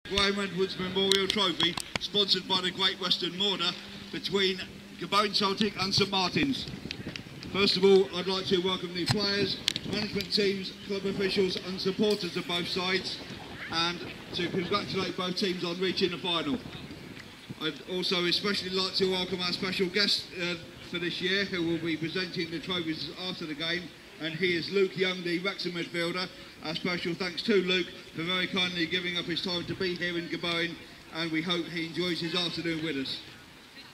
Graham Edwards Memorial Trophy, sponsored by the Great Western Border between Gobowen Celtic and St Martin's. First of all, I'd like to welcome the players, management teams, club officials and supporters of both sides, and to congratulate both teams on reaching the final. I'd also especially like to welcome our special guest for this year, who will be presenting the trophies after the game, and he is Luke Young, the Wrexham midfielder. Our special thanks to Luke for very kindly giving up his time to be here in Gobowen, and we hope he enjoys his afternoon with us.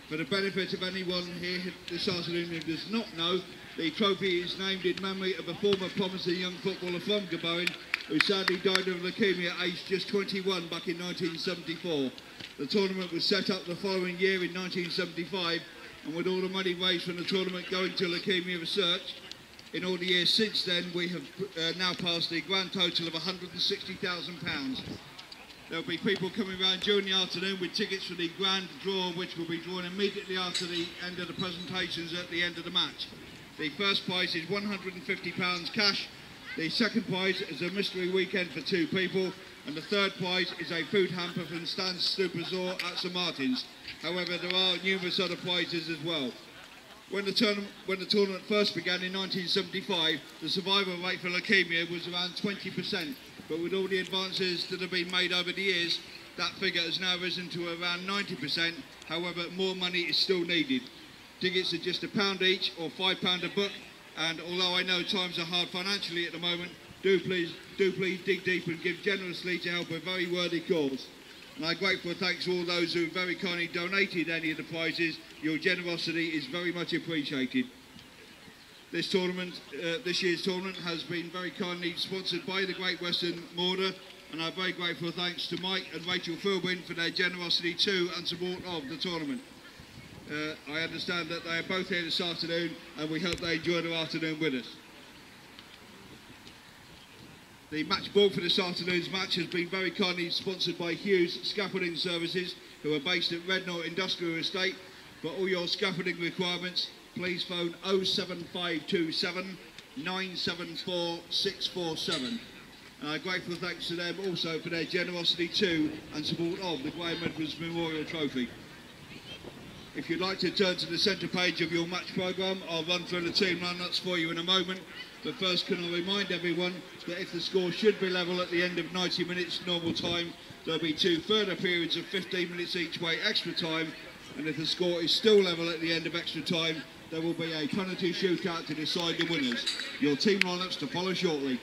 For the benefit of anyone here this afternoon who does not know, the trophy is named in memory of a former promising young footballer from Gobowen who sadly died of leukaemia aged just 21 back in 1974. The tournament was set up the following year in 1975, and with all the money raised from the tournament going to leukaemia research, in all the years since then, we have now passed the grand total of £160,000. There'll be people coming around during the afternoon with tickets for the grand draw, which will be drawn immediately after the end of the presentations at the end of the match. The first prize is £150 cash, the second prize is a mystery weekend for 2 people, and the third prize is a food hamper from Stan's Soup Resort at St Martin's. However, there are numerous other prizes as well. When the tournament first began in 1975, the survival rate for leukaemia was around 20%, but with all the advances that have been made over the years, that figure has now risen to around 90%. However, more money is still needed. Tickets are just £1 each or £5 a book, and although I know times are hard financially at the moment, do please dig deep and give generously to help a very worthy cause. And I'm grateful thanks to all those who very kindly donated any of the prizes. Your generosity is very much appreciated. This year's tournament has been very kindly sponsored by the Great Western Border, and I'm very grateful thanks to Mike and Rachel Philbin for their generosity too and support of the tournament. I understand that they are both here this afternoon, and we hope they enjoy their afternoon with us. The match ball for this afternoon's match has been very kindly sponsored by Hughes Scaffolding Services, who are based at Rednor Industrial Estate. For all your scaffolding requirements, please phone 07527 974 647. And I'm grateful thanks to them also for their generosity too and support of the Graham Edwards Memorial Trophy. If you'd like to turn to the centre page of your match programme, I'll run through the team lineups for you in a moment. But first, can I remind everyone that if the score should be level at the end of 90 minutes normal time, there'll be 2 further periods of 15 minutes each way extra time, and if the score is still level at the end of extra time, there will be a penalty shootout to decide the winners. Your team lineups to follow shortly.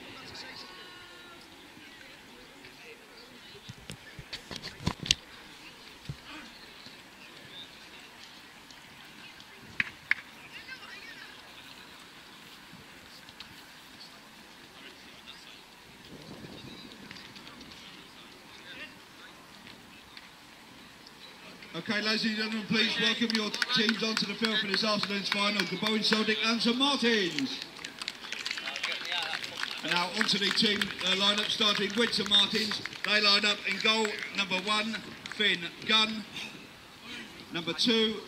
Okay, ladies and gentlemen, please welcome your teams onto the field for this afternoon's final, Gobowen Celtic and St Martin's. And now onto the team lineup, starting with St Martin's. They line up in goal, number 1, Finn Gunn. Number 2,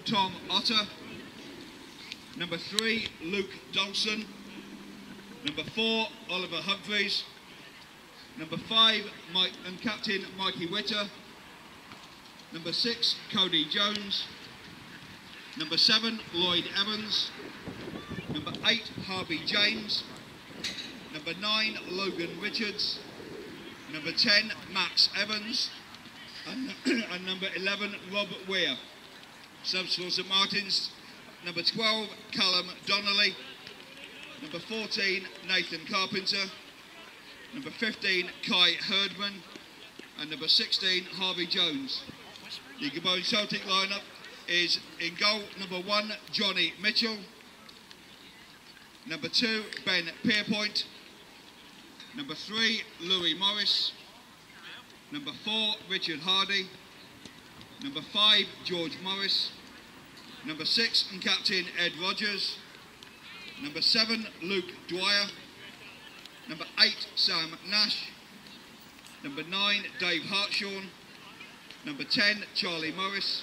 Tom Otter. Number 3, Luke Dawson. Number 4, Oliver Humphreys. Number 5, Mike and Captain Mikey Witter. Number 6, Cody Jones. Number 7, Lloyd Evans. Number 8, Harvey James. Number 9, Logan Richards. Number 10, Max Evans. And number 11, Rob Weir. Subs for St Martin's, number 12, Callum Donnelly. Number 14, Nathan Carpenter. Number 15, Kai Herdman. And number 16, Harvey Jones. The Gobowen Celtic lineup is in goal, number 1, Johnny Mitchell. Number 2, Ben Pierpoint. Number 3, Louis Morris. Number 4, Richard Hardy. Number 5, George Morris. Number 6, and captain Ed Rogers. Number 7, Luke Dwyer. Number 8, Sam Nash. Number 9, Dave Hartshorn. Number 10, Charlie Morris.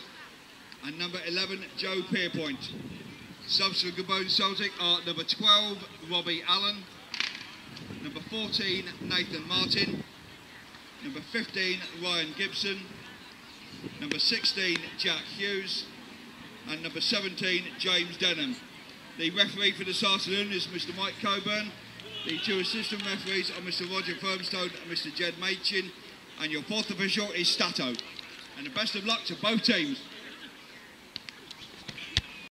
And number 11, Joe Pierpoint. Subs for Gobowen Celtic are number 12, Robbie Allen. Number 14, Nathan Martin. number 15, Ryan Gibson, number 16, Jack Hughes, and number 17, James Denham. The referee for this afternoon is Mr. Mike Coburn. The two assistant referees are Mr. Roger Firmstone and Mr. Jed Machin, and your fourth official is Statto. And the best of luck to both teams.